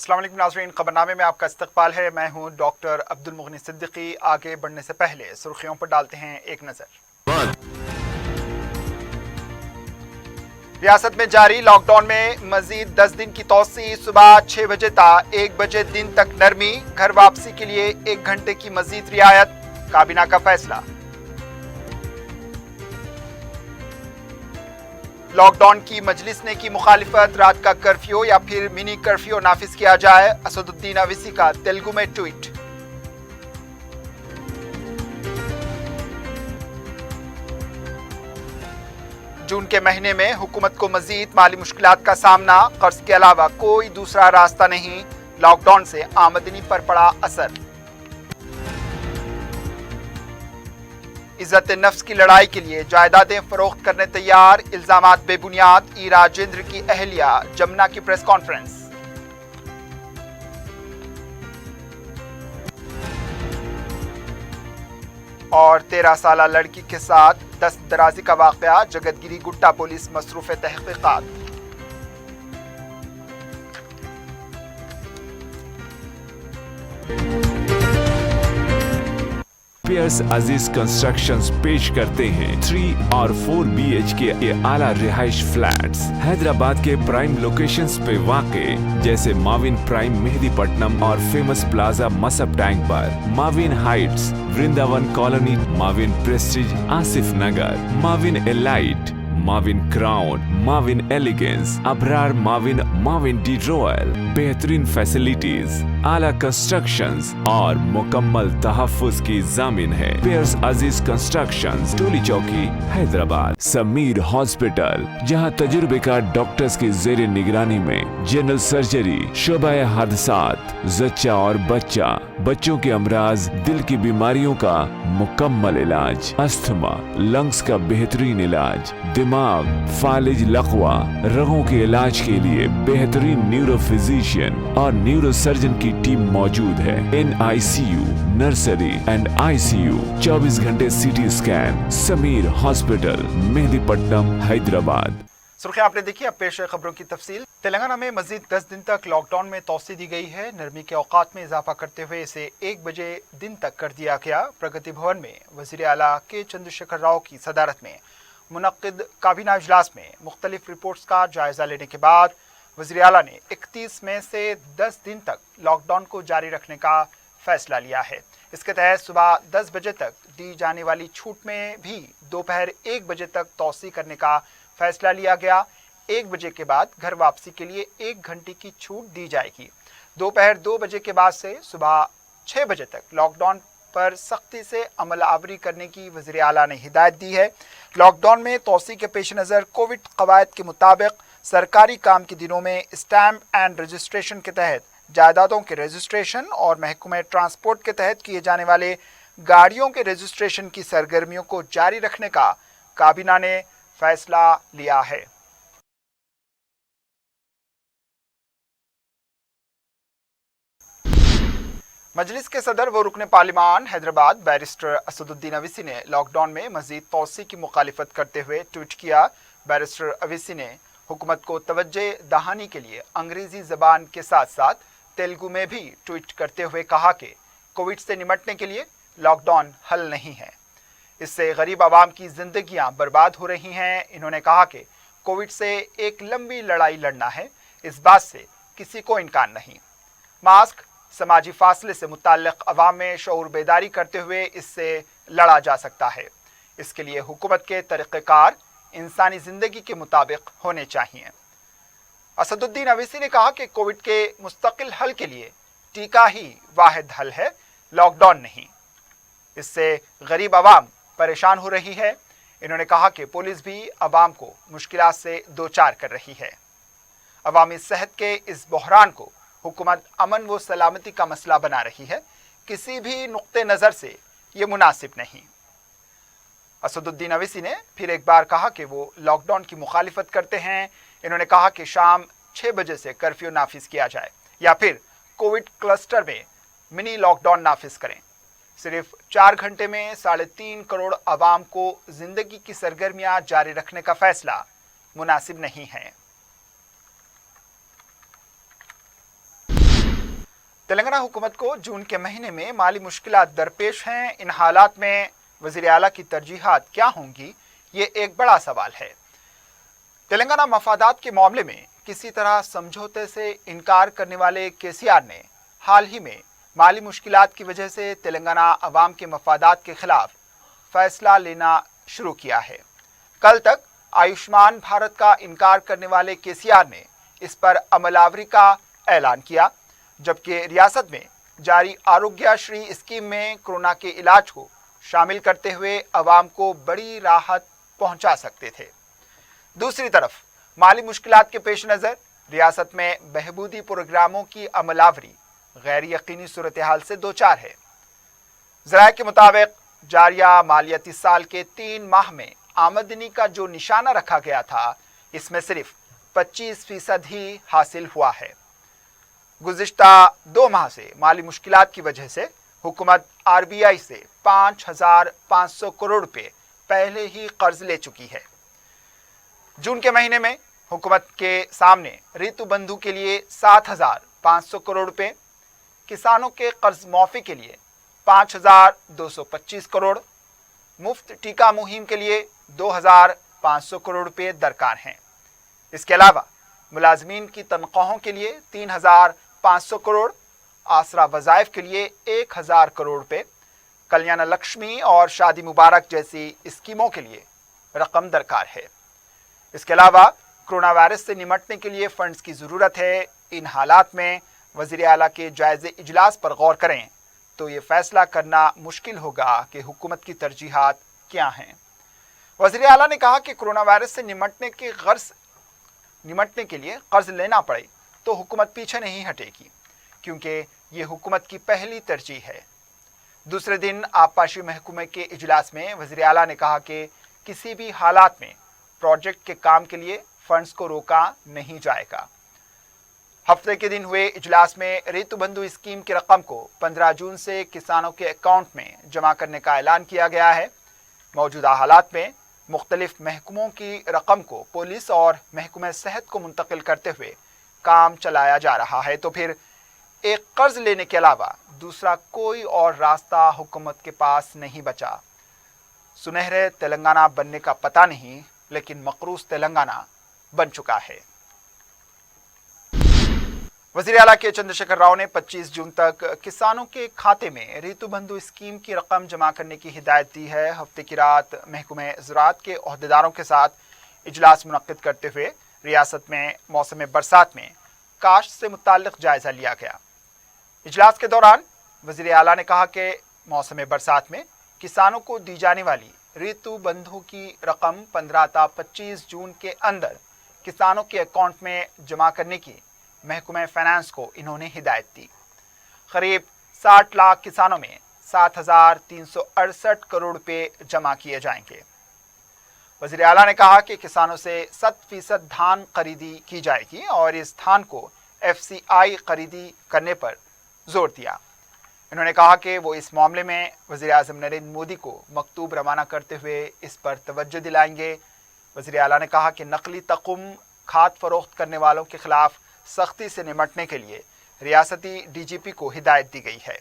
अस्सलाम वालेकुम नाज़रीन, खबरनामे में आपका इस्तकबाल है। मैं हूं डॉक्टर अब्दुल मुगनी सिद्दीकी। आगे बढ़ने से पहले सुर्खियों पर डालते हैं एक नज़र। रियासत में जारी लॉकडाउन में मजीद 10 दिन की तौसी। सुबह 6 बजे था 1 बजे दिन तक नरमी। घर वापसी के लिए 1 घंटे की मजीद रियायत। काबीना का फैसला। लॉकडाउन की मजलिस ने की मुखालिफत। रात का कर्फ्यू या फिर मिनी कर्फ्यू नाफिज किया जाए। असदुद्दीन अवीसी का तेलुगु में ट्वीट। जून के महीने में हुकूमत को मजीद माली मुश्किलात का सामना। कर्ज के अलावा कोई दूसरा रास्ता नहीं। लॉकडाउन से आमदनी पर पड़ा असर। इज्जत नफ्स की लड़ाई के लिए जायदादें फरोख्त करने तैयार। इल्जामात बेबुनियाद। ई राजेंद्र की अहलिया जमुना की प्रेस कॉन्फ्रेंस। और 13 साला लड़की के साथ दस्त दराजी का वाकया। जगतगिरी गुट्टा पुलिस मसरूफ तहकीकात। पियर्स अजीज कंस्ट्रक्शंस पेश करते हैं 3 और 4 BHK के आला रिहाइश फ्लैट्स हैदराबाद के प्राइम लोकेशंस पे वाक़े, जैसे माविन प्राइम मेहदीपट्टनम और फेमस प्लाजा मसब टैंक पर, Mavin Heights Vrindavan colony, Mavin Prestige Asif Nagar, Mavin Elite, Mavin Crown, Mavin Elegance, Abrar Mavin, Mavin de Royal. बेहतरीन फैसिलिटीज, आला कंस्ट्रक्शंस और मुकम्मल तहफ्फुज की जामिन है। पियर्स अजीज कंस्ट्रक्शंस, टोली चौकी, हैदराबाद। समीर हॉस्पिटल, जहां तजुर्बेकार डॉक्टर्स की जेर निगरानी में जनरल सर्जरी, शोबा हादसात, जच्चा और बच्चा, बच्चों के अमराज, दिल की बीमारियों का मुकम्मल इलाज, अस्थमा, लंग्स का बेहतरीन इलाज, दिमाग, फालिज, लकवा, रगों के इलाज के लिए बेहतरीन न्यूरो फिजिशियन और न्यूरो सर्जन की टीम मौजूद है। NICU, नर्सरी एंड ICU, 24 घंटे CT scan. Sameer hospital, Mehdipatnam, Hyderabad. सुर्खियां आपने देखी, अब पेश है खबरों की तफसील। तेलंगाना में मजीद 10 दिन तक लॉकडाउन में तोसी दी गई है। नरमी के औकात में इजाफा करते हुए इसे 1 बजे दिन तक कर दिया गया। प्रगति भवन में वजीर आला के चंद्रशेखर राव की सदारत में मुनक्किद काबीना इजलास में मुख्तलिफ रिपोर्ट्स का जायजा लेने के बाद वजीर आला ने 31 मई से 10 दिन तक लॉकडाउन को जारी रखने का फैसला लिया है। इसके तहत सुबह 10 बजे तक दी जाने वाली छूट में भी दोपहर 1 बजे तक तोसी करने का फैसला लिया गया। 1 बजे के बाद घर वापसी के लिए 1 घंटे की छूट दी जाएगी। दोपहर 2 बजे के बाद से सुबह 6 बजे तक लॉकडाउन पर सख्ती से अमल आवरी करने की वज़ीर आला ने हिदायत दी है। लॉकडाउन में तोसी के पेश नज़र कोविड कवायद के मुताबिक सरकारी काम के दिनों में स्टैम्प एंड रजिस्ट्रेशन के तहत जायदादों के रजिस्ट्रेशन और महकमे ट्रांसपोर्ट के तहत किए जाने वाले गाड़ियों के रजिस्ट्रेशन की सरगर्मियों को जारी रखने का काबीना ने फैसला लिया है। मजलिस के सदर व रुकन पार्लिमान हैदराबाद बैरिस्टर असदुद्दीन अवीसी ने लॉकडाउन में मजीद तोसी की मुखालिफत करते हुए ट्वीट किया। बैरिस्टर अवीसी ने हुकूमत को तवज्जे दहानी के लिए अंग्रेजी जबान के साथ साथ तेलुगु में भी ट्वीट करते हुए कहा कि कोविड से निपटने के लिए लॉकडाउन हल नहीं है, इससे गरीब आवाम की जिंदगियां बर्बाद हो रही हैं। इन्होंने कहा कि कोविड से एक लंबी लड़ाई लड़ना है, इस बात से किसी को इनकार नहीं। मास्क, समाजी फासले से मुताल्लिक अवाम में शऊर बेदारी करते हुए इससे लड़ा जा सकता है। इसके लिए हुकूमत के तरीक़ेकार इंसानी ज़िंदगी के मुताबिक होने चाहिए। असदुद्दीन अवीसी ने कहा कि कोविड के मुस्तकिल हल के लिए टीका ही वाहिद हल है, लॉकडाउन नहीं। इससे गरीब आवाम परेशान हो रही है। इन्होंने कहा कि पुलिस भी आवाम को मुश्किलात से दो चार कर रही है। अवामी सेहत के इस बहरान को हुकूमत अमन व सलामती का मसला बना रही है, किसी भी नुक्ते नज़र से ये मुनासिब नहीं। असदुद्दीन अवीसी ने फिर एक बार कहा कि वो लॉकडाउन की मुखालिफत करते हैं। इन्होंने कहा कि शाम 6 बजे से कर्फ्यू नाफिज किया जाए या फिर कोविड क्लस्टर में मिनी लॉकडाउन नाफिज करें। सिर्फ 4 घंटे में 3.5 करोड़ आवाम को जिंदगी की सरगर्मियां जारी रखने का फैसला मुनासिब नहीं है। तेलंगाना हुकूमत को जून के महीने में माली मुश्किलात दरपेश हैं। इन हालात में वज़ीर आला की तरजीहात क्या होंगी, ये एक बड़ा सवाल है। तेलंगाना मफादात के मामले में किसी तरह समझौते से इनकार करने वाले केसीआर ने हाल ही में माली मुश्किलात की वजह से तेलंगाना अवाम के मफादात के खिलाफ फैसला लेना शुरू किया है। कल तक आयुष्मान भारत का इनकार करने वाले केसीआर ने इस पर अमलावरी का ऐलान किया, जबकि रियासत में जारी आरोग्यश्री स्कीम में कोरोना के इलाज को शामिल करते हुए अवाम को बड़ी राहत पहुंचा सकते थे। दूसरी तरफ माली मुश्किलात के पेश नज़र रियासत में बहबूदी प्रोग्रामों की अमलावरी गैर यकीनी सूरत हाल से दो चार है। ज़राए के मुताबिक जारिया मालियाती साल के 3 माह में आमदनी का जो निशाना रखा गया था, इसमें सिर्फ 25% ही हासिल हुआ है। गुज़िश्ता 2 माह से माली मुश्किलात की वजह से हुकूमत आरबीआई से 5,500 करोड़ रुपए पहले ही कर्ज ले चुकी है। जून के महीने में हुकूमत के सामने ऋतु बंधु के लिए 7,500 करोड़ रुपए, किसानों के कर्ज माफी के लिए 5,225 करोड़, मुफ्त टीका मुहिम के लिए 2,500 करोड़ रुपए दरकार हैं। इसके अलावा मुलाजमीन की तनख्वाहों के लिए 3,500 करोड़, आसरा वज़ाइफ के लिए 1,000 करोड़ रुपए, कल्याण लक्ष्मी और शादी मुबारक जैसी स्कीमों के लिए रकम दरकार है। इसके अलावा कोरोना वायरस से निमटने के लिए फंड्स की ज़रूरत है। इन हालात में वज़ीर आला के जायज़े इजलास पर गौर करें तो ये फैसला करना मुश्किल होगा कि हुकूमत की तरजीहात क्या हैं। वज़ीर आला ने कहा कि कोरोना वायरस से निमटने के लिए कर्ज लेना पड़े तो हुकूमत पीछे नहीं हटेगी, क्योंकि ये हुकूमत की पहली तरजीह है। दूसरे दिन आबपाशी महकमे के इजलास में वज़ीर आला ने कहा कि किसी भी हालात में प्रोजेक्ट के काम के लिए फंड्स को रोका नहीं जाएगा। हफ्ते के दिन हुए इजलास में ऋतु बंधु स्कीम की रकम को 15 जून से किसानों के अकाउंट में जमा करने का ऐलान किया गया है। मौजूदा हालात में मुख्तलिफ महकमों की रकम को पुलिस और महकमे सेहत को मुंतकिल करते हुए काम चलाया जा रहा है, तो फिर एक कर्ज लेने के अलावा दूसरा कोई और रास्ता हुकूमत के पास नहीं बचा। सुनहरे तेलंगाना बनने का पता नहीं, लेकिन मकरूज तेलंगाना बन चुका है। वज़ीर आला के चंद्रशेखर राव ने 25 जून तक किसानों के खाते में ऋतु बंधु स्कीम की रकम जमा करने की हिदायत दी है। हफ्ते की रात महकमे ज़राअत के ओहदेदारों के साथ इजलास मुनक्किद करते हुए रियासत में मौसम बरसात में काश्त से मुताल्लिक़ जायज़ा लिया गया। इजलास के दौरान वज़ीर आला ने कहा कि मौसम बरसात में किसानों को दी जाने वाली ऋतु बंधु की रकम 15 ta 25 जून के अंदर किसानों के अकाउंट में जमा करने की महकमे फाइनेंस को इन्होंने हिदायत दी। करीब 60 लाख किसानों में 7,368 करोड़ रुपए जमा किए जाएंगे। वज़ीर आला ने कहा कि किसानों से 100% धान खरीदी की जाएगी और इस धान को FCI खरीदी करने पर जोर दिया। इन्होंने कहा कि वो इस मामले में वज़ीर आज़म नरेंद्र मोदी को मकतूब रवाना करते हुए इस पर तवज्जो दिलाएंगे। वज़ीर आला ने कहा कि नकली तकुम खाद फरोख्त करने वालों के खिलाफ सख्ती से निमटने के लिए रियासती DGP को हिदायत दी गई है।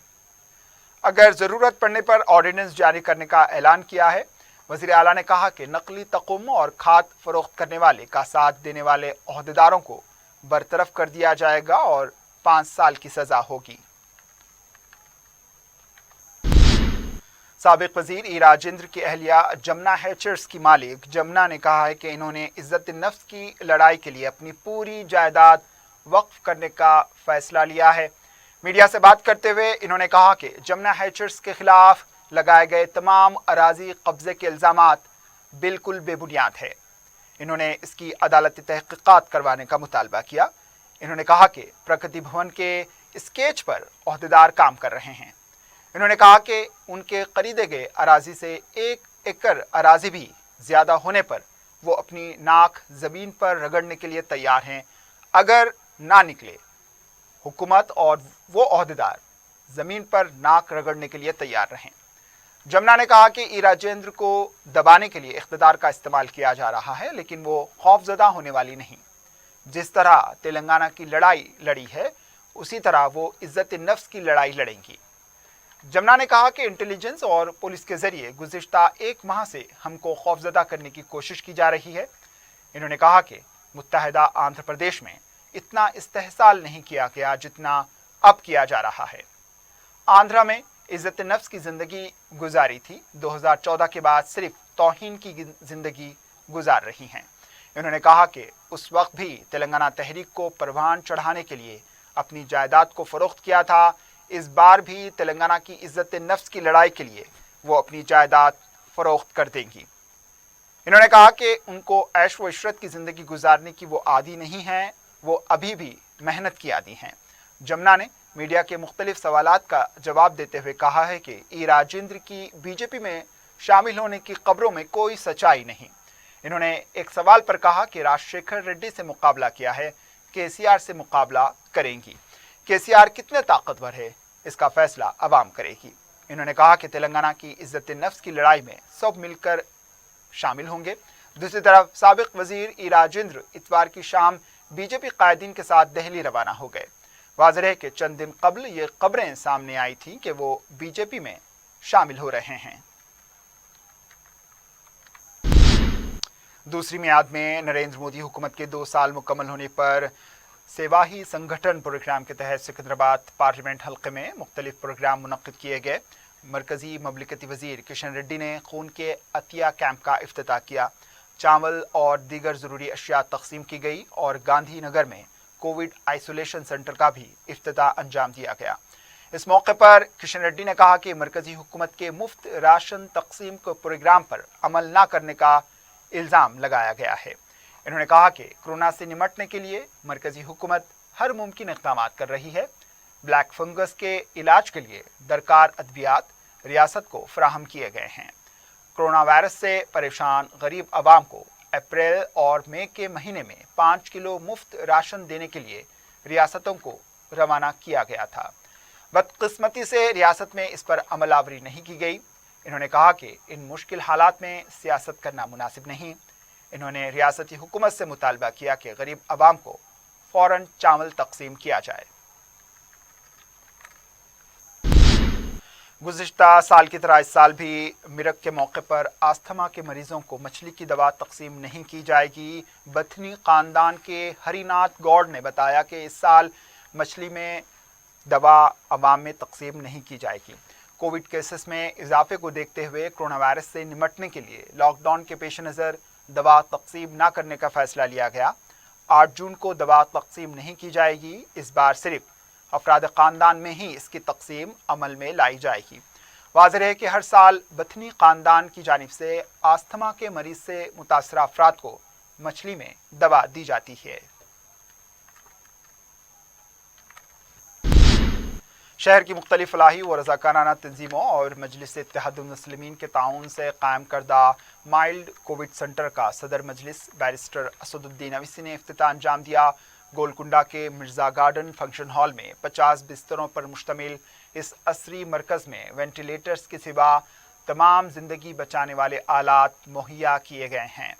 अगर ज़रूरत पड़ने पर ऑर्डिनेंस जारी करने का ऐलान किया है। वज़ीर आला ने कहा कि नकली तकुम और खाद फरोख्त करने वाले का साथ देने वाले ओहदेदारों को बरतरफ कर दिया जाएगा और 5 साल की सज़ा होगी। साबिक वज़ीर ई राजेंद्र की अहलिया जमुना हैचर्स की मालिक जमुना ने कहा है कि इन्होंने इज़्ज़त नफ्स की लड़ाई के लिए अपनी पूरी जायदाद वक्फ करने का फैसला लिया है। मीडिया से बात करते हुए इन्होंने कहा कि जमुना हैचर्स के खिलाफ लगाए गए तमाम अराजी कब्जे के इल्ज़ामात बिल्कुल बेबुनियाद है। इन्होंने इसकी अदालती तहक़ीक़ात करवाने का मुतालबा किया। इन्होंने कहा कि प्रगति भवन के स्केच पर ओहदेदार काम कर रहे हैं। इन्होंने कहा कि उनके खरीदे गए अराजी से 1 एकड़ अराजी भी ज़्यादा होने पर वो अपनी नाक ज़मीन पर रगड़ने के लिए तैयार हैं। अगर ना निकले हुकूमत और वो ओहदेदार ज़मीन पर नाक रगड़ने के लिए तैयार रहें। जमुना ने कहा कि ई राजेंद्र को दबाने के लिए इख्तिदार का इस्तेमाल किया जा रहा है, लेकिन वो खौफजदा होने वाली नहीं। जिस तरह तेलंगाना की लड़ाई लड़ी है उसी तरह वो इज्जत नफ्स की लड़ाई लड़ेंगी। जमुना ने कहा कि इंटेलिजेंस और पुलिस के जरिए गुज़िश्ता 1 माह से हमको खौफजदा करने की कोशिश की जा रही है। इन्होंने कहा कि मुत्तहदा आंध्र प्रदेश में इतना इस्तेहसाल नहीं किया गया जितना अब किया जा रहा है। आंध्रा में इज्जत नफ्स की जिंदगी गुजारी थी, 2014 के बाद सिर्फ तौहीन की जिंदगी गुजार रही हैं। इन्होंने कहा कि उस वक्त भी तेलंगाना तहरीक को परवान चढ़ाने के लिए अपनी जायदाद को फरोख्त किया था। इस बार भी तेलंगाना की इज्जत नफ्स की लड़ाई के लिए वो अपनी जायदाद फरोख्त कर देंगी। इन्होंने कहा कि उनको ऐश व इशरत की ज़िंदगी गुजारने की वो आदी नहीं हैं, वो अभी भी मेहनत की आदी हैं। जमुना ने मीडिया के मुख्तलिफ सवालात का जवाब देते हुए कहा है कि ई राजेंद्र की बीजेपी में शामिल होने की खबरों में कोई सच्चाई नहीं। इन्होंने एक सवाल पर कहा कि राजशेखर रेड्डी से मुकाबला किया है, केसीआर से मुकाबला करेंगी। केसीआर कितने ताकतवर है इसका फैसला अवाम करेगी। इन्होंने कहा कि तेलंगाना की इज्जत नफ्स की लड़ाई में सब मिलकर शामिल होंगे। दूसरी तरफ साबिक वजीर ई राजेंद्र इतवार की शाम बीजेपी कायदीन के साथ दिल्ली रवाना हो गए। वाज़ेह है कि चंद दिन कबल ये खबरें सामने आई थीं कि वो बीजेपी में शामिल हो रहे हैं। दूसरी मियाद में नरेंद्र मोदी हुकूमत के 2 साल मुकम्मल होने पर सेवा ही संगठन प्रोग्राम के तहत सिकंदराबाद पार्लियामेंट हल्के में मुख्तलिफ प्रोग्राम मुनक्किद किए गए। मरकजी ममलिकती वजीर किशन रेड्डी ने खून के अतिया कैंप का इफ्तिताह किया। चावल और दीगर ज़रूरी अशिया तकसीम की गई और गांधी नगर में कोविड आइसोलेशन सेंटर का भी इफ्तिताह अंजाम दिया गया। इस मौके पर किशन रेड्डी ने कहा कि मरकजी हुकूमत के मुफ्त राशन तकसीम के प्रोग्राम पर अमल न करने का इल्ज़ाम लगाया गया है। इन्होंने कहा कि कोरोना से निमटने के लिए मरकजी हुकूमत हर मुमकिन इक़दाम कर रही है। ब्लैक फंगस के इलाज के लिए दरकार अद्वियात रियासत को फराहम किए गए हैं। कोरोना वायरस से परेशान गरीब आवाम को अप्रैल और मई के महीने में 5 किलो मुफ्त राशन देने के लिए रियासतों को रवाना किया गया था। बदकिस्मती से रियासत में इस पर अमलावरी नहीं की गई। इन्होंने कहा कि इन मुश्किल हालात में सियासत करना मुनासिब नहीं। इन्होंने रियासती हुकूमत से मुतालबा किया कि गरीब आवाम को फ़ौरन चावल तकसीम किया जाए। गुज़िश्ता साल की तरह इस साल भी मिरक के मौके पर अस्थमा के मरीजों को मछली की दवा तकसीम नहीं की जाएगी। बथनी ख़ानदान के हरिनाथ गौड़ ने बताया कि इस साल मछली में दवा अवाम में तकसीम नहीं की जाएगी। कोविड केसेस में इजाफे को देखते हुए कोरोना वायरस से निमटने के लिए लॉकडाउन के पेश नज़र दवा तकसीम न करने का फ़ैसला लिया गया। 8 जून को दवा तकसीम नहीं की जाएगी। इस बार सिर्फ अफराद ख़ानदान में ही इसकी तकसीम अमल में लाई जाएगी। वाज़ेह है कि हर साल बथनी ख़ानदान की जानिब से अस्थमा के मरीज से मुतासरा अफराद को मछली में दवा दी जाती है। शहर की मुख्तलिफ फलाही व रज़ाकाराना तंजीमों और मजलिस इत्तेहादुल मुस्लिमीन के ताउन से कायम करदा माइल्ड कोविड सेंटर का सदर मजलिस बैरिस्टर असदुद्दीन अवीसी ने इफ्तिताह अंजाम दिया। गोलकुंडा के मिर्ज़ा गार्डन फंक्शन हॉल में 50 बिस्तरों पर मुश्तमिल इस असरी मरकज़ में वेंटिलेटर्स के सिवा तमाम ज़िंदगी बचाने वाले आलात मुहैया किए गए हैं।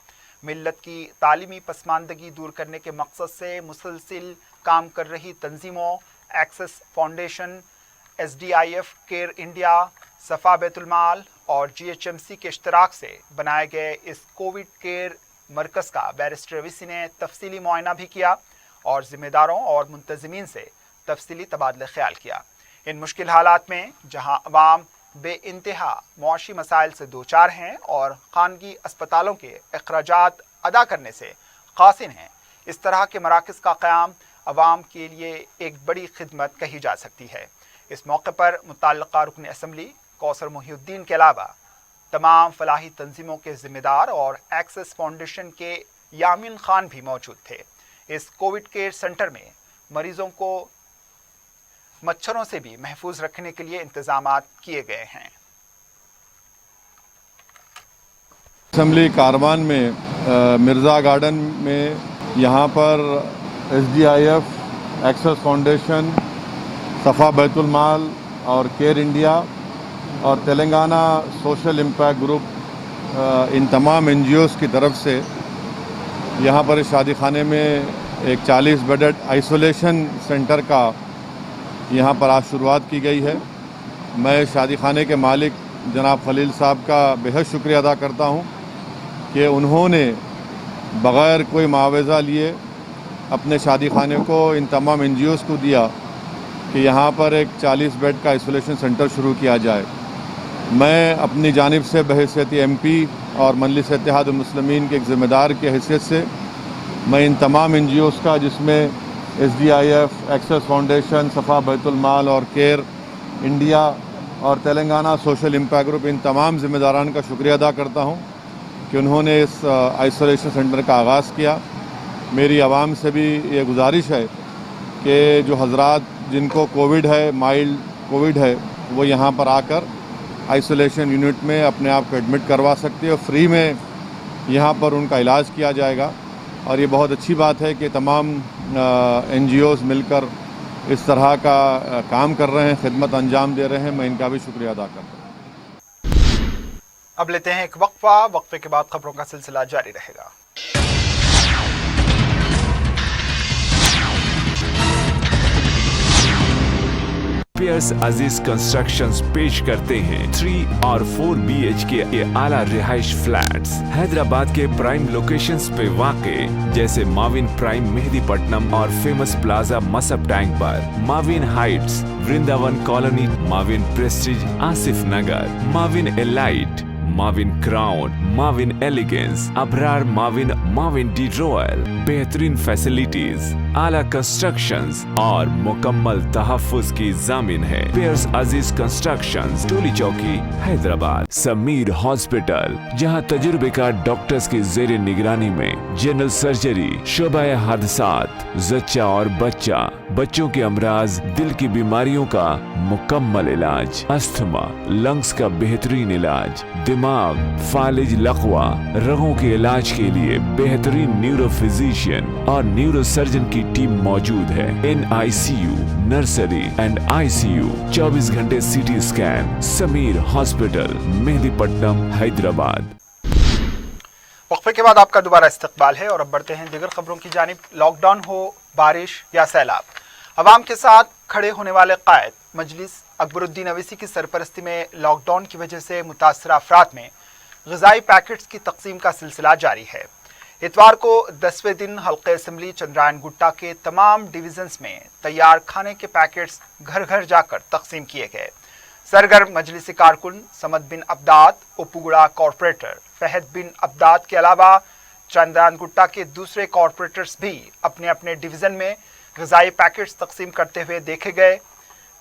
मिल्लत की तालीमी पसमानदगी दूर करने के मकसद से मुसलसिल काम कर रही तंजीमों Access Foundation, SDIF Care India, Safa Baitul Maal और GHMC के इश्तराक से बनाए गए इस कोविड केयर मरकज़ का बैरिस्टर अवीसी ने तफसीली मुआयना भी किया और ज़िम्मेदारों और मुंतज़मीन से तफसीली तबादला ख्याल किया। इन मुश्किल हालात में जहां अवाम बे इंतहा मुआशी मसाइल से दो चार हैं और खानगी अस्पतालों के अखराजात अदा करने से कासिर हैं, इस तरह के मराकज़ का क़याम अवाम के लिए एक बड़ी खिदमत कही जा सकती है। इस मौके पर मुतल्लिक़ा रुकन असम्बली कौसर मोहिउद्दीन के अलावा तमाम फलाही तंजीमों के ज़िम्मेदार और एक्सेस फाउंडेशन के यामीन खान भी मौजूद थे। इस कोविड केयर सेंटर में मरीजों को मच्छरों से भी महफूज रखने के लिए इंतजामात किए गए हैं। असम्बली कारवान में मिर्ज़ा गार्डन में यहाँ पर SDIF, एक्सेस फाउंडेशन, सफ़ा बैतुल-माल और केयर इंडिया और Telangana social impact group in तमाम NGOs की तरफ से यहाँ पर इस शादी खाने में एक 40 बेडेड आइसोलेशन सेंटर का यहाँ पर आज शुरुआत की गई है। मैं शादी खाने के मालिक जनाब खलील साहब का बेहद शुक्रिया अदा करता हूँ कि उन्होंने बग़ैर कोई मुआवजा लिए अपने शादी खाने को इन तमाम NGOs को दिया कि यहाँ पर एक 40 बेड का आइसोलेशन सेंटर शुरू किया जाए। मैं अपनी जानिब से बहैसियत MP और मजलिस इत्तेहाद मुस्लिमीन के एक ज़िम्मेदार की हैसियत से मैं इन तमाम NGOs का, जिसमें SDIF, एक्सेस फाउंडेशन, सफ़ा बैतुल माल और केयर इंडिया और तेलंगाना सोशल इम्पैक्ट ग्रुप, इन तमाम ज़िम्मेदारान का शुक्रिया अदा करता हूँ कि उन्होंने इस आइसोलेशन सेंटर का आगाज़ किया। मेरी आवाम से भी ये गुजारिश है कि जो हजरात जिनको कोविड है, माइल्ड कोविड है, वो यहाँ पर आकर आइसोलेशन यूनिट में अपने आप को एडमिट करवा सकते हैं और फ्री में यहाँ पर उनका इलाज किया जाएगा। और ये बहुत अच्छी बात है कि तमाम NGOs मिलकर इस तरह का काम कर रहे हैं, खिदमत अंजाम दे रहे हैं। मैं इनका भी शुक्रिया अदा करता हूँ। अब लेते हैं एक वक्फा, वक्फे के बाद खबरों का सिलसिला जारी रहेगा। पियर्स अजीज कंस्ट्रक्शंस पेश करते हैं 3 और 4 BHK के आला रिहाइश फ्लैट्स हैदराबाद के प्राइम लोकेशंस पे वाक़े, जैसे माविन प्राइम मेहदीपट्टनम और फेमस प्लाजा मसब टैंक पर, Mavin Heights, Vrindavan colony, Mavin Prestige Asif Nagar, Mavin Elite, Mavin Crown, Mavin Elegance, Abrar Mavin, Mavin de Royal, बेहतरीन फैसिलिटीज, आला कंस्ट्रक्शंस और मुकम्मल तहफ्फुज की जामिन है। पियर्स अजीज कंस्ट्रक्शंस, टोली चौकी, हैदराबाद। समीर हॉस्पिटल, जहां तजुर्बेकार डॉक्टर्स की जेर निगरानी में जनरल सर्जरी, शोबा हादसात, जच्चा और बच्चा, बच्चों के अमराज, दिल की बीमारियों का मुकम्मल इलाज, अस्थमा, लंग्स का बेहतरीन इलाज, दिमाग, फालिज, लकवा, रगों के इलाज के लिए बेहतरीन न्यूरो फिजिशियन और न्यूरो सर्जन की टीम मौजूद है। NICU, नर्सरी एंड ICU, 24 घंटे CT scan. Sameer hospital, Mehdipatnam, Hyderabad. वक्फे के बाद आपका दोबारा इस्तकबाल है और अब बढ़ते हैं दीगर खबरों की जानिब। लॉकडाउन हो, बारिश या सैलाब, अवाम के साथ खड़े होने वाले कायद मजलिस अकबरुद्दीन अवैसी की सरपरस्ती में लॉकडाउन की वजह से मुतासर अफराद में ग़िज़ाई पैकेट्स की तकसीम का सिलसिला जारी है। इतवार को 10वें दिन हल्के असम्बली चंद्रायन गुट्टा के तमाम डिवीजन्स में तैयार खाने के पैकेट्स घर घर जाकर तकसीम किए गए। सरगर्म मजलिसी कारकुन समद बिन अब्दाद, उपुगुड़ा कॉरपोरेटर फहद बिन अब्दाद के अलावा चंद्रायन गुट्टा के दूसरे कॉरपोरेटर्स भी अपने अपने डिवीज़न में ग़िज़ाई पैकेट्स तकसीम करते हुए देखे गए।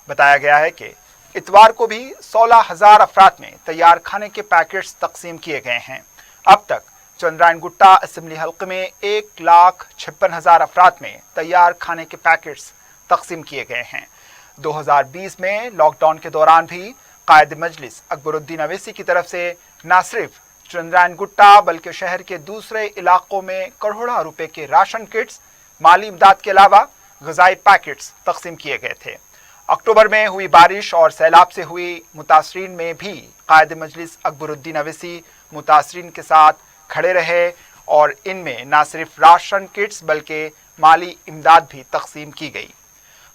बताया गया है कि इतवार को भी 16,000 अफराद में तैयार खाने के पैकेट्स तकसीम किए गए हैं। अब तक चंद्रायन गुट्टा असम्बली हल्के में 1,56,000 अफराद में तैयार खाने के पैकेट्स तकसीम किए गए हैं। 2020 में लॉकडाउन के दौरान भी कायद मजलिस अकबरुद्दीन अवैसी की तरफ से न सिर्फ चंद्रायन गुट्टा बल्कि शहर के दूसरे इलाकों में करोड़ों रुपए के राशन किट्स, माली इमदाद के अलावा ग़िज़ाई पैकेट्स तकसीम किए गए थे। अक्टूबर में हुई बारिश और सैलाब से हुई मुतासरीन में भी कायद मजलिस अकबरुद्दीन अवैसी मुतासरीन के साथ खड़े रहे और इनमें न सिर्फ राशन किट्स बल्कि माली इमदाद भी तकसीम की गई।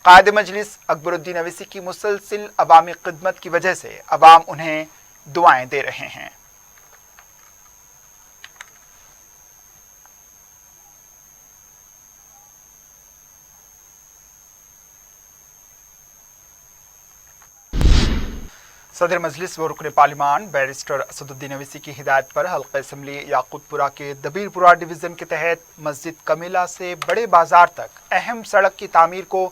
कायद मजलिस अकबरुद्दीन अवैसी की मुसलसिल अवामी खिदमत की वजह से अवाम उन्हें दुआएं दे रहे हैं। सदर मजलिस व रुकन पार्लिमान बैरिस्टर असदुद्दीन अवैसी की हिदायत पर हल्का असम्बली याकूतपुरा के दबीरपुरा डिवीज़न के तहत मस्जिद कमीला से बड़े बाजार तक अहम सड़क की तामीर को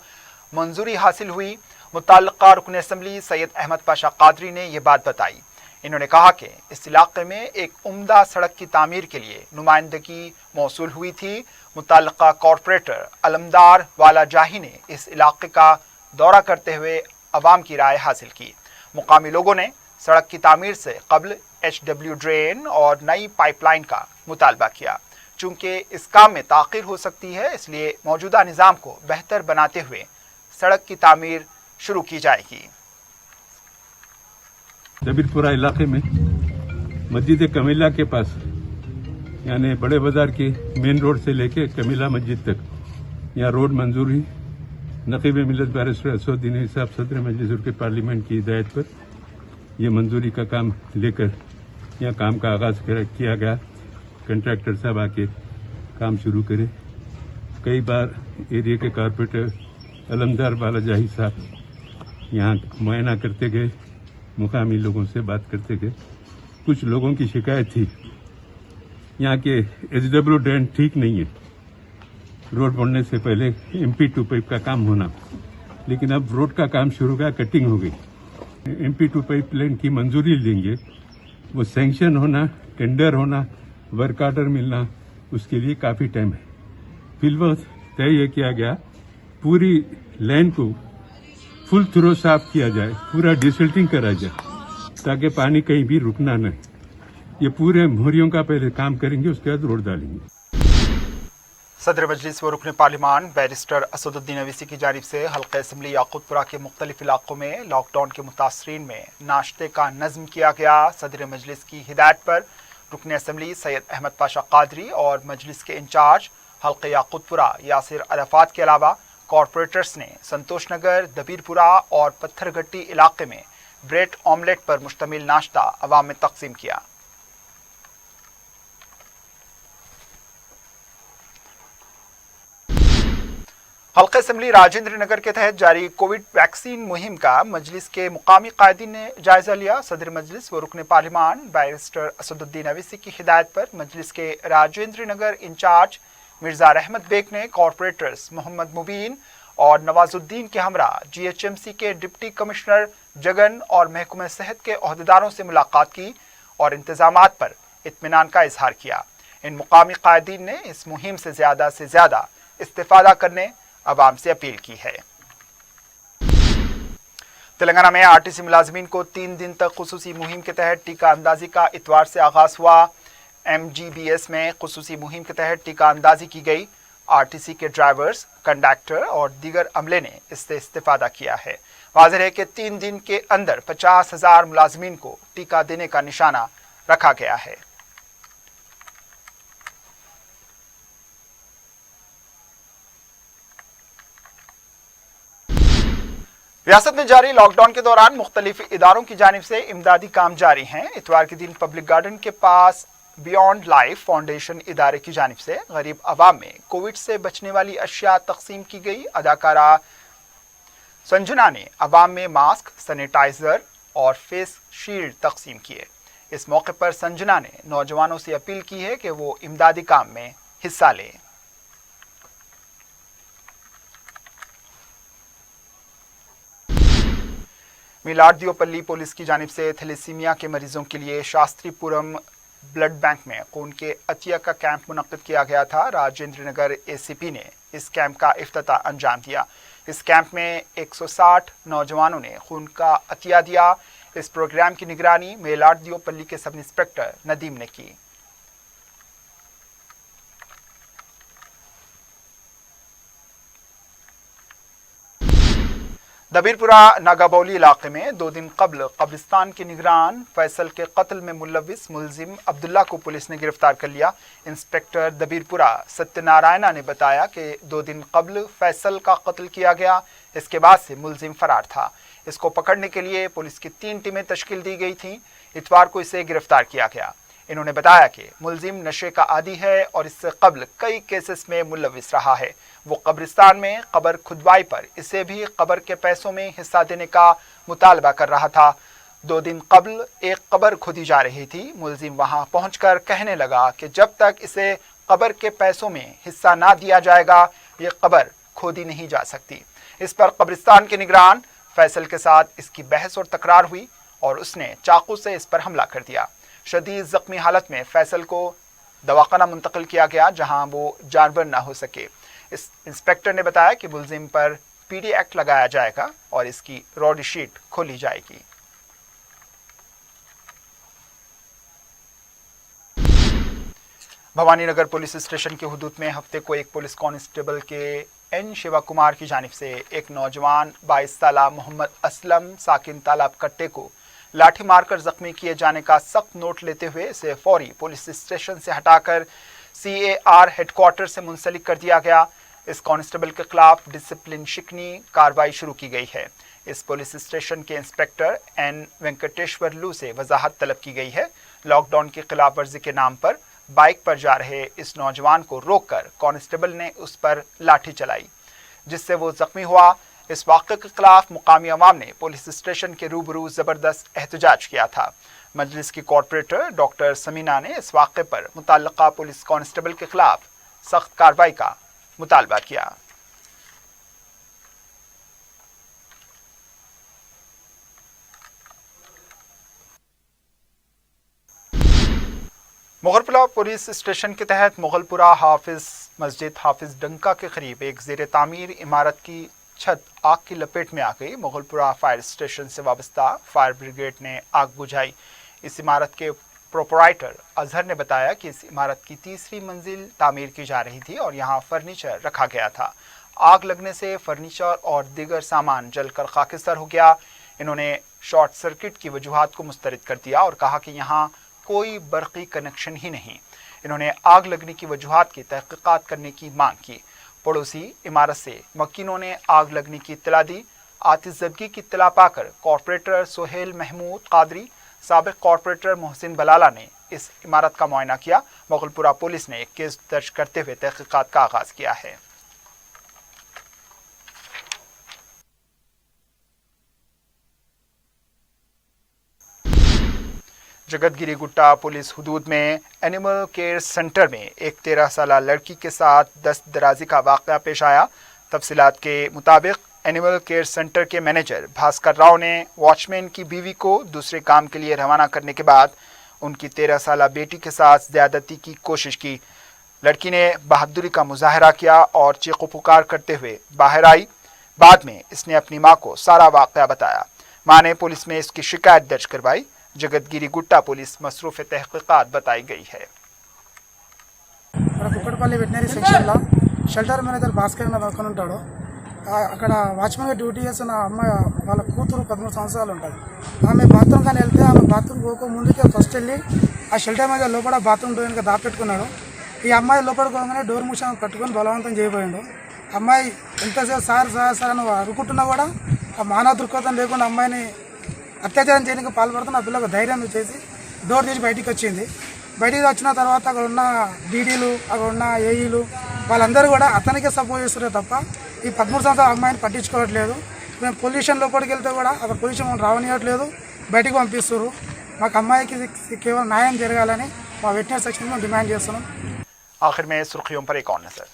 मंजूरी हासिल हुई। मुताल्लिका रुकन असम्बली सैयद अहमद पाशा कादरी ने यह बात बताई। इन्होंने कहा कि इस इलाके में एक उम्दा सड़क की तामीर के लिए नुमाइंदगी मौसूल हुई थी। मुताल्लिका कॉरपोरेटर अलमदार वाला जाही ने इस इलाके का दौरा करते हुए अवाम की राय हासिल की। मुकामी लोगों ने सड़क की तामीर से कबल HW ड्रेन और नई पाइपलाइन का मुतालबा किया। चूंकि इस काम में ताख़ीर हो सकती है, इसलिए मौजूदा निज़ाम को बेहतर बनाते हुए सड़क की तामीर शुरू की जाएगी। दबीरपुरा इलाके में मस्जिद कमीला के पास, यानी बड़े बाजार के मेन रोड से लेके कमीला मस्जिद तक यहाँ रोड मंजूर हुई नकीब मिलत बैरिस्टर असदुद्दीन साहब सदर मजलिस के पार्लियामेंट की हिदायत पर यह मंजूरी का काम लेकर यहाँ काम का आगाज किया गया। कंट्रैक्टर साहब आके काम शुरू करे। कई बार एरिया के कारपोरेटर अलमदार बालाजाही साहब यहाँ मुआयना करते गए, मुकामी लोगों से बात करते गए। कुछ लोगों की शिकायत थी यहाँ के एचडब्ल्यू ड्रेन ठीक नहीं है, रोड बनने से पहले MP2 पाइप का काम होना, लेकिन अब रोड का काम शुरू हुआ, कटिंग हो गई। MP2 पाइप लाइन की मंजूरी लेंगे, वो सैंक्शन होना, टेंडर होना, वर्क ऑर्डर मिलना, उसके लिए काफ़ी टाइम है। फिलहाल तय ये किया गया पूरी लाइन को फुल थ्रो साफ किया जाए, पूरा डिसल्टिंग करा जाए ताकि पानी कहीं भी रुकना नहीं। ये पूरे मोहरियों का पहले काम करेंगे, उसके बाद रोड डालेंगे। सदर मजलिस व रुकन पार्लिमान बैरिस्टर असदुद्दीन अवीसी की जानिब से हल्का असम्बली याकूतपुरा के मुख्तलिफ इलाकों में लॉकडाउन के मुतासरीन में नाश्ते का नज़्म किया गया। सदर मजलिस की हिदायत पर रुकन असम्बली सैयद अहमद पाशा कादरी और मजलिस के इंचार्ज हल्का याकूतपुरा यासिर अराफात के अलावा कॉरपोरेटर्स ने संतोष नगर, दबीरपुरा और पत्थरगट्टी इलाके में ब्रेड ऑमलेट पर मुश्तमिल नाश्ता अवाम में तकसीम किया। हल्का असम्बली राजेंद्र नगर के तहत जारी कोविड वैक्सीन मुहिम का मजलिस के मुकामी कायदीन ने जायजा लिया। सदर मजलिस व रुकन पार्लिमान बैरिस्टर असदुद्दीन अवीसी की हिदायत पर मजलिस के राजेंद्र नगर इंचार्ज मिर्जा रहमत बेग ने कॉरपोरेटर्स मोहम्मद मुबीन और नवाजुद्दीन के हमरा GHMC के डिप्टी कमिश्नर जगन और महकमा सेहत के ओहदेदारों से मुलाकात की और इंतजामात पर इत्मीनान का इजहार किया। इन मुकामी कायदीन ने इस मुहिम से ज्यादा इस्तेफादा करने अवाम से अपील की है। तेलंगाना में RTC मुलाजमीन को 3 दिन तक खुसूसी मुहिम के तहत टीका अंदाजी का इतवार से आगाज हुआ। MGBS में खुसूसी मुहिम के तहत टीका अंदाजी की गई। RTC के ड्राइवर्स, कंडक्टर और दीगर अमले ने इससे इस्तेफादा किया है। वाज़ेह है कि 3 दिन के अंदर 50,000 मुलाजमीन को टीका देने का निशाना रखा गया है। रियासत में जारी लॉकडाउन के दौरान मुख्तलिफ इदारों की जानिब से इमदादी काम जारी हैं। इतवार के दिन पब्लिक गार्डन के पास बियॉन्ड लाइफ फाउंडेशन इदारे की जानिब से गरीब आवाम में कोविड से बचने वाली अशिया तकसीम की गई। अदाकारा संजना ने आवाम में मास्क, सैनिटाइजर और फेस शील्ड तकसीम किए। इस मौके पर संजना ने नौजवानों से अपील की है कि वो इमदादी काम में हिस्सा लें। मिलाडदियोपल्ली पुलिस की जानिब से थैलेसीमिया के मरीजों के लिए शास्त्रीपुरम ब्लड बैंक में खून के अतिया का कैंप मुनक्किद किया गया था। राजेंद्र नगर ACP ने इस कैंप का इफ्तिताह अंजाम दिया। इस कैंप में 160 नौजवानों ने खून का अतिया दिया। इस प्रोग्राम की निगरानी मिलाडदियोपल्ली के सब इंस्पेक्टर नदीम ने की। दबीरपुरा नागाबौली इलाके में 2 दिन कबल कब्रिस्तान के निगरान फैसल के कत्ल में मुलविस मुलजिम अब्दुल्ला को पुलिस ने गिरफ्तार कर लिया। इंस्पेक्टर दबीरपुरा सत्यनारायणा ने बताया कि 2 दिन कबल फैसल का कत्ल किया गया। इसके बाद से मुलजिम फरार था। इसको पकड़ने के लिए पुलिस की 3 टीमें तश्कील दी गई थीं। इतवार को इसे गिरफ्तार किया गया। इन्होंने बताया कि मुलजिम नशे का आदी है और इससे कबल कई केसेस में मुलविस रहा है। वो कब्रिस्तान में कब्र खुदवाई पर इसे भी कब्र के पैसों में हिस्सा देने का मुतालबा कर रहा था। 2 दिन कबल एक कब्र खोदी जा रही थी। मुलजिम वहां पहुंचकर कहने लगा कि जब तक इसे कब्र के पैसों में हिस्सा ना दिया जाएगा ये कब्र खोदी नहीं जा सकती। इस पर कब्रिस्तान के निगरान फैसल के साथ इसकी बहस और तकरार हुई और उसने चाकू से इस पर हमला कर दिया। शदीद जख्मी हालत में फैसल को दवाखाना मुंतकिल किया गया जहां वो जानवर ना हो सके। इस इंस्पेक्टर ने बताया कि मुलजिम पर PD एक्ट लगाया जाएगा और इसकी रॉडी शीट खोली जाएगी। भवानीनगर पुलिस स्टेशन के हुदूद में हफ्ते को एक पुलिस कांस्टेबल के N शिवा कुमार की जानिब से एक नौजवान 22 साला मोहम्मद असलम साकिन तालाब कट्टे को लाठी मारकर जख्मी किए जाने का सख्त नोट लेते हुए इसे फौरी पुलिस स्टेशन से हटाकर CAR हेडक्वार्टर से मुंसलिक कर दिया गया। इस कांस्टेबल के खिलाफ डिसिप्लिन शिकनी कार्रवाई शुरू की गई है। इस पुलिस स्टेशन के इंस्पेक्टर एन वेंकटेश्वर लू से वजाहत तलब की गई है। लॉकडाउन की खिलाफ वर्जी के नाम पर बाइक पर जा रहे इस नौजवान को रोककर कांस्टेबल ने उस पर लाठी चलाई, जिससे वो जख्मी हुआ। इस वाक़े के खिलाफ मुकामी अवाम ने पुलिस स्टेशन के रूबरू जबरदस्त एहतजाज किया था। मजलिस की कॉर्पोरेटर डॉक्टर समीना ने इस वाक़े पर मुतल्लिका पुलिस कांस्टेबल के खिलाफ सख्त कार्रवाई का मुतालबा किया। मुगलपुरा पुलिस स्टेशन के तहत मुगलपुरा हाफिज मस्जिद हाफिज डंका के करीब एक ज़ेर तामीर इमारत की छत आग की लपेट में आ गई। मुगलपुरा फायर स्टेशन से वाबस्ता फायर ब्रिगेड ने आग बुझाई। इस इमारत के प्रोपराइटर अजहर ने बताया कि इस इमारत की तीसरी मंजिल तामीर की जा रही थी और यहाँ फर्नीचर रखा गया था। आग लगने से फर्नीचर और दीगर सामान जलकर खाकिस्तार हो गया। इन्होंने शॉर्ट सर्किट की वजूहात को मुस्तरद कर दिया और कहा कि यहाँ कोई बर्क़ी कनेक्शन ही नहीं। इन्होंने आग लगने की वजूहात की तहक़ीक़ात करने की मांग की। पड़ोसी इमारत से मक्किनों ने आग लगने की इत्तला दी। आतिशज़दगी की इत्तला पाकर कॉर्पोरेटर सोहेल महमूद कादरी, साबिक़ कॉर्पोरेटर मोहसिन बलाला ने इस इमारत का मुआयना किया। मुगलपुरा पुलिस ने एक केस दर्ज करते हुए तहक़ीक़ात का आगाज़ किया है। जगतगिरी गुट्टा पुलिस हुदूद में एनिमल केयर सेंटर में एक 13 साला लड़की के साथ दस्त दराजी का वाक़या पेश आया। तफसीलात के मुताबिक एनिमल केयर सेंटर के मैनेजर भास्कर राव ने वॉचमैन की बीवी को दूसरे काम के लिए रवाना करने के बाद उनकी 13 साला बेटी के साथ ज़्यादती की कोशिश की। लड़की ने बहादुरी का मुजाहरा किया और चीखो पुकार करते हुए बाहर आई। बाद में इसने अपनी मां को सारा वाक़या बताया। मां ने पुलिस में इसकी शिकायत दर्ज करवाई। जगतगिरी गुट्टा पुलिस मसरूफ़ तहक़ीक़ात बताई गई है। కుక్కడపల్లి వెటనరీ సెక్షన్లో షెల్టర్ మేనేజర్ భాస్కర్ అని ఒకరు ఉంటాడు. అక్కడ వాచ్మెన్గా డ్యూటీ చేస్తున్న అమ్మాయి వాళ్ళ కూతురు 13 సంవత్సరాలు ఉంటుంది. ఆమె బాత్రూమ్ కానీ వెళ్తే ఆమె బాత్రూమ్ పోక ముందుకే ఫస్ట్ వెళ్ళి ఆ షెల్టర్ మేనేజర్ లోపల బాత్రూమ్ డోర్ ఇంకా దాపెట్టుకున్నాడు. ఈ అమ్మాయి లోపలికి పోగానే డోర్ మూసాను కట్టుకొని బలవంతం చేయబోయాడు. అమ్మాయి ఎంతసేపు సార్ సార్ సార్ అని అరుకుంటున్నా కూడా ఆ మానవ దృక్పథం లేకుండా అమ్మాయిని అత్యాచారం చేయడానికి పాల్పడుతున్న ఆ పిల్లకు ధైర్యం చేసి డోర్ తీసి బయటికి వచ్చింది. బయటికి వచ్చిన తర్వాత అక్కడ ఉన్న డీడీలు అక్కడ ఉన్న ఏఈలు వాళ్ళందరూ కూడా అతనికే సపోర్ట్ చేస్తున్నారు తప్ప ఈ 13 సంవత్సరాల అమ్మాయిని పట్టించుకోవట్లేదు. మేము పొల్యూషన్ లోపలికి వెళ్తే కూడా అక్కడ పొల్యూషన్ రావనియట్లేదు, బయటికి పంపిస్తారు. మాకు అమ్మాయికి కేవలం న్యాయం జరగాలని మా వెటనరీ సెక్షన్లో డిమాండ్ చేస్తున్నాం. आखिर में सुर्खियों पर एक और नजर।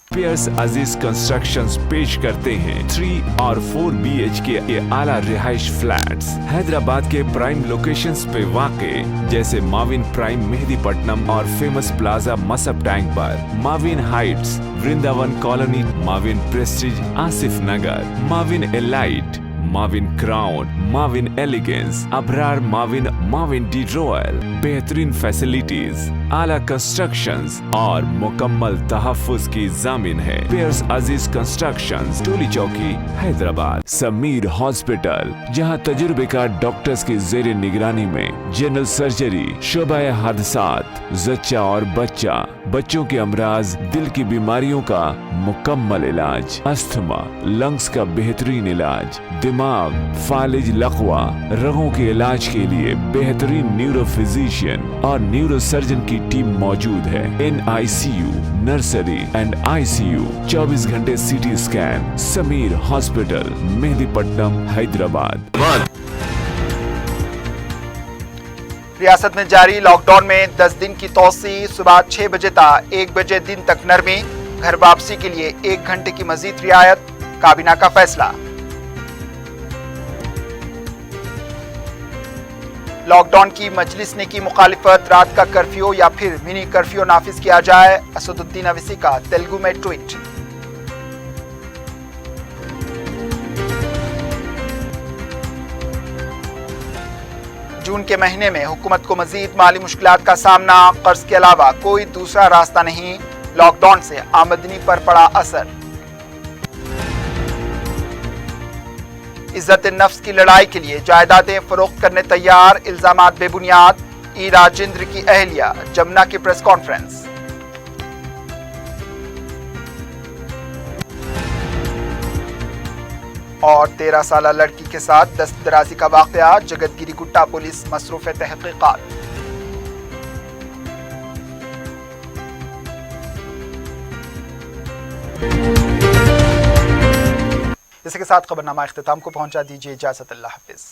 पियर्स अजीज कंस्ट्रक्शंस पेश करते हैं 3 और 4 BHK के आला रिहाइश फ्लैट्स हैदराबाद के प्राइम लोकेशंस पे वाक़े, जैसे माविन प्राइम मेहदीपट्टनम और फेमस प्लाजा मसब टैंक पर, Mavin Heights Vrindavan colony, Mavin Prestige Asif Nagar, Mavin Elite, Mavin Crown, Mavin Elegance, Abrar Mavin, Mavin de Royal. बेहतरीन फैसिलिटीज, आला कंस्ट्रक्शंस और मुकम्मल तहफ़्फ़ुज़ की ज़ामिन है। पियर्स अजीज कंस्ट्रक्शंस, टोली चौकी, हैदराबाद। समीर हॉस्पिटल, जहां तजुर्बेकार डॉक्टर्स की ज़ेरे निगरानी में जनरल सर्जरी, शोबाए हादसात, जच्चा और बच्चा, बच्चों के अमराज, दिल की बीमारियों का मुकम्मल इलाज, अस्थमा, लंग्स का बेहतरीन इलाज, दिमाग, फालिज, लकवा, रगों के इलाज के लिए बेहतरीन न्यूरो फिजिशियन और न्यूरो सर्जन की टीम मौजूद है। NICU, नर्सरी एंड ICU, 24 घंटे CT scan. Sameer hospital, Mehdipatnam, Hyderabad. रियासत में जारी लॉकडाउन में 10 दिन की तोसी, सुबह 6 बजे तक 1 बजे दिन तक नरमी, घर वापसी के लिए 1 घंटे की मजीद रियायत, काबीना का फैसला। लॉकडाउन की मजलिस ने की मुखालिफत, रात का कर्फ्यू या फिर मिनी कर्फ्यू नाफिज किया जाए, असदुद्दीन अवीसी का तेलुगु में ट्वीट। जून के महीने में हुकूमत को मजीद माली मुश्किलात का सामना, कर्ज के अलावा कोई दूसरा रास्ता नहीं, लॉकडाउन से आमदनी पर पड़ा असर। इज्जत नफ्स की लड़ाई के लिए जायदादें फरोख्त करने तैयार, इल्जामात बेबुनियाद, ई राजेंद्र की अहलिया जमुना की प्रेस कॉन्फ्रेंस। اور 13 سالہ لڑکی کے ساتھ دست درازی کا واقعہ، جگت گیری گٹا پولیس مصروف تحقیقات۔ اسی کے ساتھ خبرنامہ اختتام کو پہنچا، دیجیے اجازت، اللہ حافظ۔